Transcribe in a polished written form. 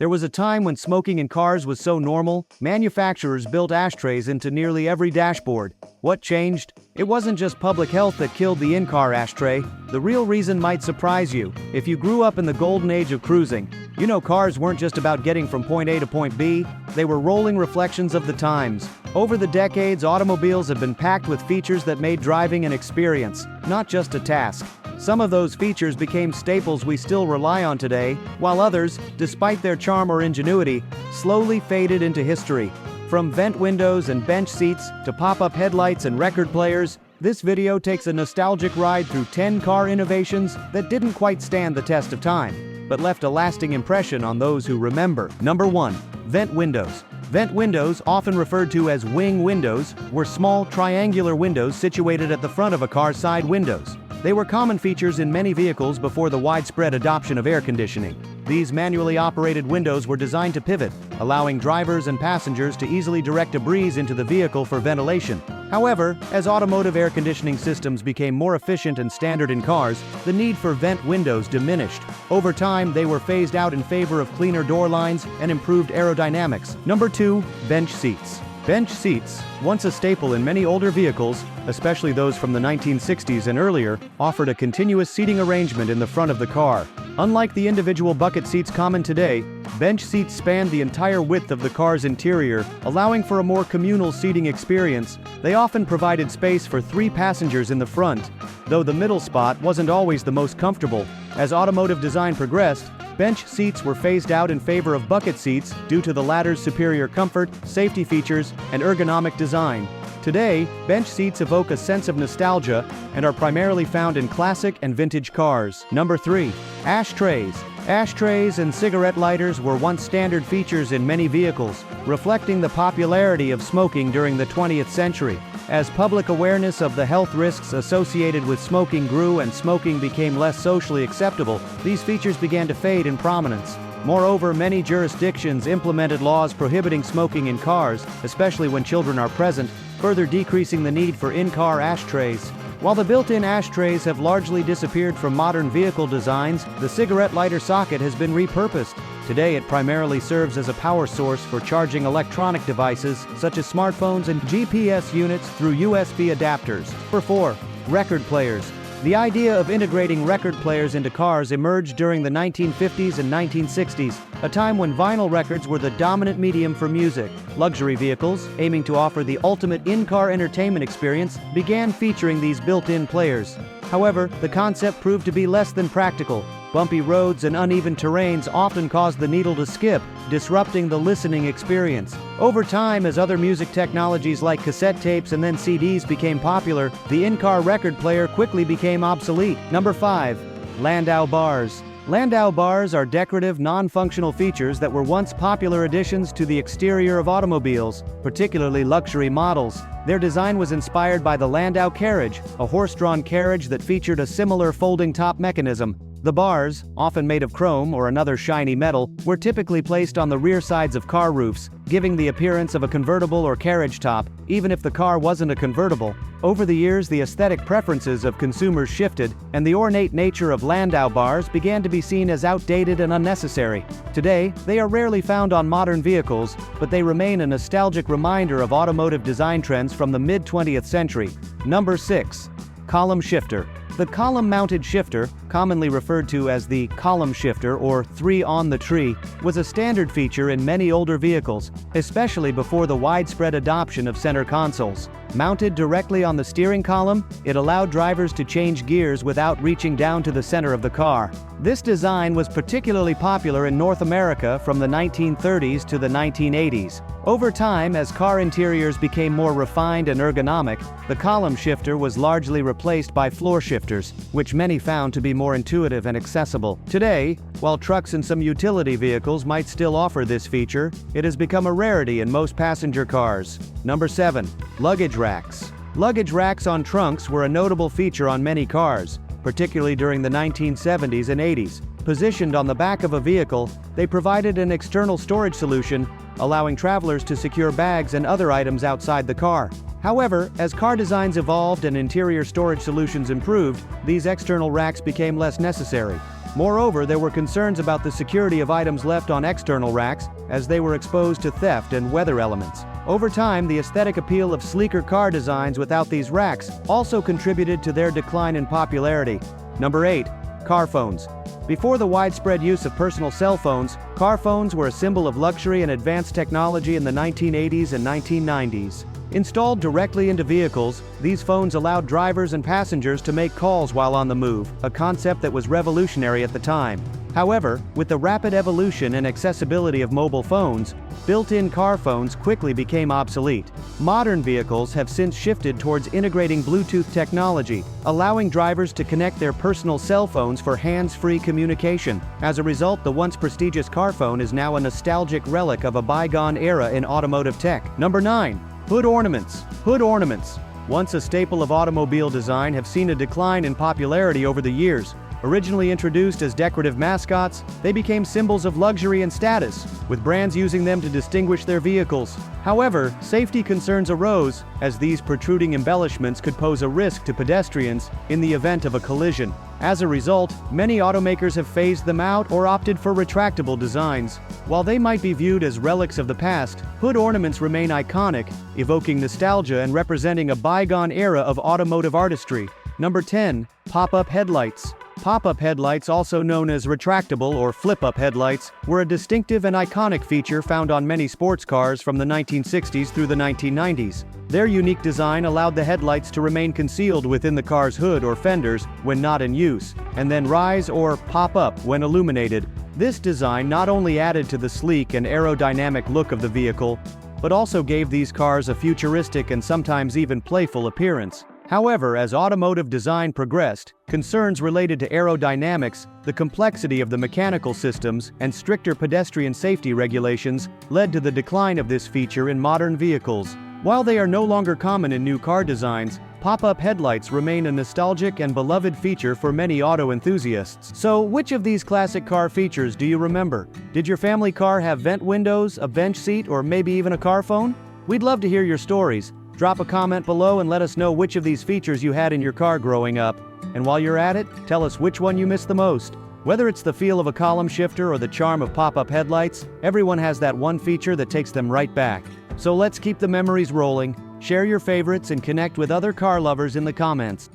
There was a time when smoking in cars was so normal, manufacturers built ashtrays into nearly every dashboard. What changed? It wasn't just public health that killed the in-car ashtray. The real reason might surprise you. If you grew up in the golden age of cruising, you know cars weren't just about getting from point A to point B, they were rolling reflections of the times. Over the decades, automobiles have been packed with features that made driving an experience, not just a task. Some of those features became staples we still rely on today, while others, despite their charm or ingenuity, slowly faded into history. From vent windows and bench seats to pop-up headlights and record players, this video takes a nostalgic ride through 10 car innovations that didn't quite stand the test of time, but left a lasting impression on those who remember. Number 1. Vent windows. Vent windows, often referred to as wing windows, were small, triangular windows situated at the front of a car's side windows. They were common features in many vehicles before the widespread adoption of air conditioning. These manually operated windows were designed to pivot, allowing drivers and passengers to easily direct a breeze into the vehicle for ventilation. However, as automotive air conditioning systems became more efficient and standard in cars, the need for vent windows diminished. Over time, they were phased out in favor of cleaner door lines and improved aerodynamics. Number 2. Bench seats. Bench seats, once a staple in many older vehicles, especially those from the 1960s and earlier, offered a continuous seating arrangement in the front of the car. Unlike the individual bucket seats common today, bench seats spanned the entire width of the car's interior, allowing for a more communal seating experience. They often provided space for 3 passengers in the front, though the middle spot wasn't always the most comfortable. As automotive design progressed, bench seats were phased out in favor of bucket seats due to the latter's superior comfort, safety features, and ergonomic design. Today, bench seats evoke a sense of nostalgia and are primarily found in classic and vintage cars. Number 3. Ashtrays. Ashtrays and cigarette lighters were once standard features in many vehicles, reflecting the popularity of smoking during the 20th century. As public awareness of the health risks associated with smoking grew and smoking became less socially acceptable, these features began to fade in prominence. Moreover, many jurisdictions implemented laws prohibiting smoking in cars, especially when children are present, further decreasing the need for in-car ashtrays. While the built-in ashtrays have largely disappeared from modern vehicle designs, the cigarette lighter socket has been repurposed. Today it primarily serves as a power source for charging electronic devices, such as smartphones and GPS units through USB adapters. Number 4. Record players. The idea of integrating record players into cars emerged during the 1950s and 1960s, a time when vinyl records were the dominant medium for music. Luxury vehicles, aiming to offer the ultimate in-car entertainment experience, began featuring these built-in players. However, the concept proved to be less than practical. Bumpy roads and uneven terrains often caused the needle to skip, disrupting the listening experience. Over time, as other music technologies like cassette tapes and then CDs became popular, the in-car record player quickly became obsolete. Number 5. Landau bars. Landau bars are decorative, non-functional features that were once popular additions to the exterior of automobiles, particularly luxury models. Their design was inspired by the Landau carriage, a horse-drawn carriage that featured a similar folding top mechanism. The bars, often made of chrome or another shiny metal, were typically placed on the rear sides of car roofs, giving the appearance of a convertible or carriage top, even if the car wasn't a convertible. Over the years, the aesthetic preferences of consumers shifted, and the ornate nature of Landau bars began to be seen as outdated and unnecessary. Today, they are rarely found on modern vehicles, but they remain a nostalgic reminder of automotive design trends from the mid-20th century. Number 6. Column shifter. The column-mounted shifter, commonly referred to as the column shifter or 3-on-the-tree, was a standard feature in many older vehicles, especially before the widespread adoption of center consoles. Mounted directly on the steering column, it allowed drivers to change gears without reaching down to the center of the car. This design was particularly popular in North America from the 1930s to the 1980s. Over time, as car interiors became more refined and ergonomic, the column shifter was largely replaced by floor shifters, which many found to be more intuitive and accessible. Today, while trucks and some utility vehicles might still offer this feature, it has become a rarity in most passenger cars. Number 7. Luggage racks. Luggage racks on trunks were a notable feature on many cars, particularly during the 1970s and 80s. Positioned on the back of a vehicle, they provided an external storage solution, allowing travelers to secure bags and other items outside the car. However, as car designs evolved and interior storage solutions improved, these external racks became less necessary. Moreover, there were concerns about the security of items left on external racks, as they were exposed to theft and weather elements. Over time, the aesthetic appeal of sleeker car designs without these racks also contributed to their decline in popularity. Number 8. Car phones. Before the widespread use of personal cell phones, car phones were a symbol of luxury and advanced technology in the 1980s and 1990s. Installed directly into vehicles, these phones allowed drivers and passengers to make calls while on the move, a concept that was revolutionary at the time. However, with the rapid evolution and accessibility of mobile phones, built-in car phones quickly became obsolete. Modern vehicles have since shifted towards integrating Bluetooth technology, allowing drivers to connect their personal cell phones for hands-free communication. As a result, the once prestigious car phone is now a nostalgic relic of a bygone era in automotive tech. Number 9. Hood ornaments. Hood ornaments, once a staple of automobile design, have seen a decline in popularity over the years. Originally introduced as decorative mascots, they became symbols of luxury and status, with brands using them to distinguish their vehicles. However, safety concerns arose, as these protruding embellishments could pose a risk to pedestrians in the event of a collision. As a result, many automakers have phased them out or opted for retractable designs. While they might be viewed as relics of the past, hood ornaments remain iconic, evoking nostalgia and representing a bygone era of automotive artistry. Number 10. Pop-up headlights. Pop-up headlights, also known as retractable or flip-up headlights, were a distinctive and iconic feature found on many sports cars from the 1960s through the 1990s. Their unique design allowed the headlights to remain concealed within the car's hood or fenders when not in use, and then rise or pop up when illuminated. This design not only added to the sleek and aerodynamic look of the vehicle, but also gave these cars a futuristic and sometimes even playful appearance. However, as automotive design progressed, concerns related to aerodynamics, the complexity of the mechanical systems, and stricter pedestrian safety regulations led to the decline of this feature in modern vehicles. While they are no longer common in new car designs, pop-up headlights remain a nostalgic and beloved feature for many auto enthusiasts. So, which of these classic car features do you remember? Did your family car have vent windows, a bench seat, or maybe even a car phone? We'd love to hear your stories. Drop a comment below and let us know which of these features you had in your car growing up. And while you're at it, tell us which one you miss the most. Whether it's the feel of a column shifter or the charm of pop-up headlights, everyone has that one feature that takes them right back. So let's keep the memories rolling, share your favorites, and connect with other car lovers in the comments.